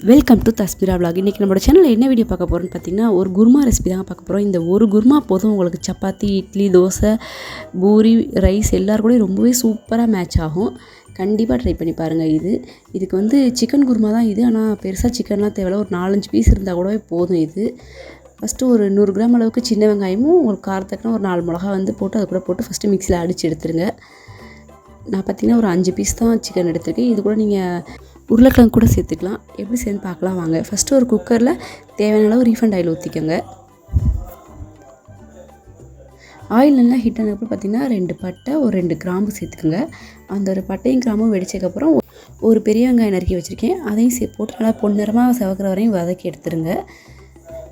Welcome to தஸ்பீரா vlog. இன்றைக்கி நம்மளோட சேனலில் என்ன வீடியோ பார்க்க போகிறோன்னு பார்த்தீங்கன்னா ஒரு குருமா ரெசிபி தான் பார்க்க போகிறோம். இந்த ஒரு குருமா போதும் உங்களுக்கு சப்பாத்தி, இட்லி, தோசை, பூரி, ரைஸ் எல்லாருக்கூடயும் ரொம்பவே சூப்பராக மேட்ச் ஆகும். கண்டிப்பாக ட்ரை பண்ணி பாருங்கள். இதுக்கு வந்து சிக்கன் குருமா தான் இது. ஆனால் பெருசாக சிக்கன்லாம் தேவையில்ல, ஒரு 4-5 பீஸ் இருந்தால் கூடவே போதும். ஃபஸ்ட்டு ஒரு 100 கிராம் அளவுக்கு சின்ன வெங்காயமும் உங்களுக்கு காரத்துக்குனா ஒரு 4 மிளகா வந்து போட்டு அது கூட போட்டு ஃபஸ்ட்டு மிக்சியில் அடித்து எடுத்துருங்க. நான் பார்த்திங்கன்னா ஒரு 5 பீஸ் தான் சிக்கன் எடுத்துருக்கேன். இது கூட நீங்கள் உருளைக்கிழங்கு கூட சேர்த்துக்கலாம். எப்படி சேர்ந்து பார்க்கலாம் வாங்க. ஃபஸ்ட்டு ஒரு குக்கரில் தேவையான அளவு ரீஃபண்ட் ஆயில் ஊற்றிக்கோங்க. ஆயில் நல்லா ஹீட் ஆனதுக்கப்புறம் பார்த்திங்கன்னா 2 பட்டை, ஒரு 2 கிராம்பு சேர்த்துக்கோங்க. அந்த ஒரு பட்டையும் கிராம்பும் வெடிச்சதுக்கப்புறம் ஒரு பெரிய வெங்காயம் நறுக்கி வச்சுருக்கேன், அதையும் போட்டு நல்லா பொன்னிறமாக செவக்கிற வரையும் வதக்கி எடுத்துருங்க.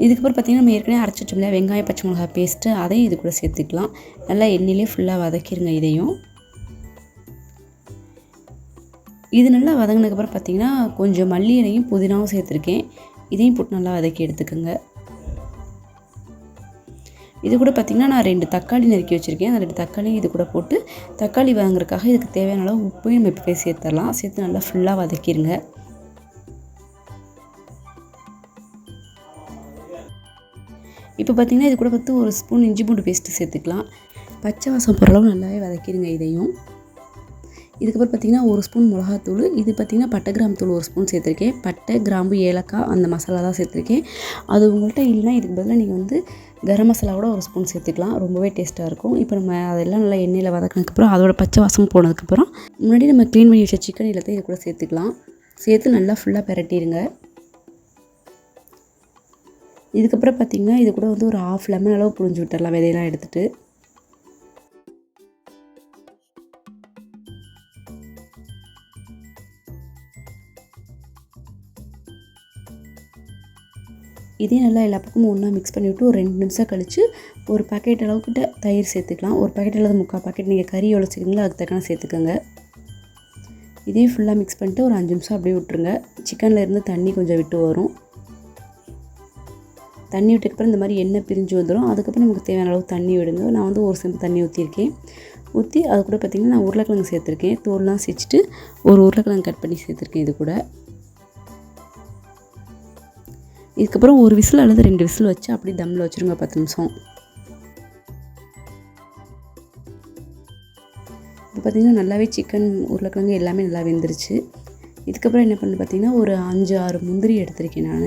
இதுக்கப்புறம் பார்த்திங்கன்னா நம்ம ஏற்கனவே அரைச்சி வச்சோம்ல வெங்காயம் பச்சை மிளகா பேஸ்ட்டு, அதையும் இது கூட சேர்த்துக்கலாம். நல்லா எண்ணெயிலே ஃபுல்லாக வதக்கிடுங்க. இது நல்லா வதங்கினதுக்கப்புறம் பார்த்திங்கன்னா கொஞ்சம் மல்லி இலையும் புதினாவும் சேர்த்துருக்கேன். இதையும் போட்டு நல்லா வதக்கி எடுத்துக்கோங்க. இது கூட பார்த்திங்கன்னா நான் 2 தக்காளி நறுக்கி வச்சுருக்கேன். அந்த 2 தக்காளியும் இது கூட போட்டு தக்காளி வதங்குறதுக்காக இதுக்கு தேவையான அளவு உப்பையும் நம்ம இப்போ சேர்த்துடலாம். சேர்த்து நல்லா ஃபுல்லாக வதக்கிடுங்க. இப்போ பார்த்திங்கன்னா இது கூட பார்த்து ஒரு ஸ்பூன் இஞ்சி பூண்டு பேஸ்ட்டு சேர்த்துக்கலாம். பச்சை வாசம் போகிற அளவு நல்லாவே வதக்கிடுங்க. இதுக்கப்புறம் பார்த்திங்கன்னா ஒரு ஸ்பூன் மிளகாத்தூள், இது பார்த்திங்கன்னா பட்டை கிராம்பு தூள் ஒரு ஸ்பூன் சேர்த்துருக்கேன். பட்டை, கிராம்பு, ஏலக்காய் அந்த மசாலா தான் சேர்த்துருக்கேன். அது உங்கள்கிட்ட இல்லைனா இதுக்கு பதிலாக நீங்கள் வந்து கரம் மசாலா கூட ஒரு ஸ்பூன் சேர்த்துக்கலாம். ரொம்பவே டேஸ்ட்டாக இருக்கும். இப்போ நம்ம அதெல்லாம் நல்லா எண்ணெயில் வதக்கினதுக்கப்புறம் அதோட பச்சை வாசம் போனதுக்கப்புறம் முன்னாடி நம்ம க்ளீன் பண்ணி வச்ச சிக்கன் எல்லாத்தையும் இது கூட சேர்த்துக்கலாம். சேர்த்து நல்லா ஃபுல்லாக பிரட்டிடுங்க. இதுக்கப்புறம் பார்த்திங்கன்னா இது கூட வந்து ஒரு 1/2 லெமன் அளவு புழிஞ்சு விட்டுடலாம் விதையெல்லாம் எடுத்துகிட்டு. இதையும் நல்லா எல்லா பக்கமும் ஒன்றா மிக்ஸ் பண்ணிவிட்டு ஒரு 2 நிமிஷம் கழித்து ஒரு பாக்கெட் அளவுக்கிட்ட தயிர் சேர்த்துக்கலாம். ஒரு பாக்கெட் அல்லது 3/4 பாக்கெட் நீங்கள் கறி எவ்வளோ சேர்க்குறீங்களோ அதுக்கு தக்கன சேர்த்துக்கோங்க. இதையும் ஃபுல்லாக மிக்ஸ் பண்ணிட்டு ஒரு 5 நிமிஷம் அப்படியே விட்டுருங்க. சிக்கனில் இருந்து தண்ணி கொஞ்சம் விட்டு வரும். தண்ணி விட்டதுக்கப்புறம் இந்த மாதிரி எண்ணெய் பிரிஞ்சு வந்துடும். அதுக்கப்புறம் நமக்கு தேவையான அளவு தண்ணி விடுங்க. நான் வந்து ஒரு செம்பு தண்ணி ஊற்றிருக்கேன். ஊற்றி அது கூட பார்த்திங்கன்னா நான் உருளைக்கிழங்கு சேர்த்துருக்கேன். தோல்லாம் சீச்சிட்டு ஒரு உருளைக்கிழங்கு கட் பண்ணி சேர்த்துருக்கேன். இது கூட இதுக்கப்புறம் ஒரு விசில் அல்லது 2 விசில் வச்சு அப்படி தம்மில் வச்சுருங்க 10 நிமிஷம். இப்போ பார்த்திங்கன்னா நல்லாவே சிக்கன், உருளைக்கிழங்கு எல்லாமே நல்லா வெந்துருச்சு. இதுக்கப்புறம் என்ன பண்ணு பார்த்திங்கன்னா ஒரு 5-6 முந்திரி எடுத்திருக்கேன் நான்.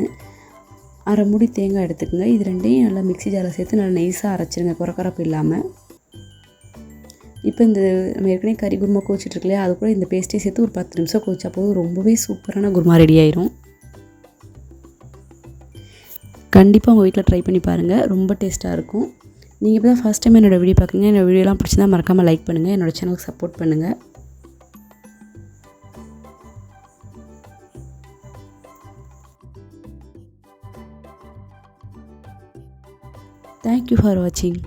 1/2 மூடி தேங்காய் எடுத்துக்கோங்க. இது ரெண்டையும் நல்லா மிக்ஸி ஜாரில் சேர்த்து நல்லா நைஸாக அரைச்சிருங்க, குறக்கறப்பு இல்லாமல். இப்போ இந்த நம்ம ஏற்கனவே கறி குருமா கோச்சிட்ருக்கு இல்லையா, அது கூட இந்த பேஸ்ட்டையும் சேர்த்து ஒரு 10 நிமிஷம் கோச்சா போதும். ரொம்பவே சூப்பரான குருமா ரெடி ஆயிரும். கண்டிப்பாக உங்கள் வீட்டில் ட்ரை பண்ணி பாருங்கள். ரொம்ப டேஸ்ட்டாக இருக்கும். நீங்கள் இப்போ தான் ஃபஸ்ட் டைம் என்னோடய வீடியோ பார்க்குறீங்க. என்னோடய வீடியோலாம் பிடிச்சிருந்தா மறக்காமல் லைக் பண்ணுங்கள். என்னோடய சேனலுக்கு சப்போர்ட் பண்ணுங்கள். தேங்க்யூ ஃபார் வாட்சிங்.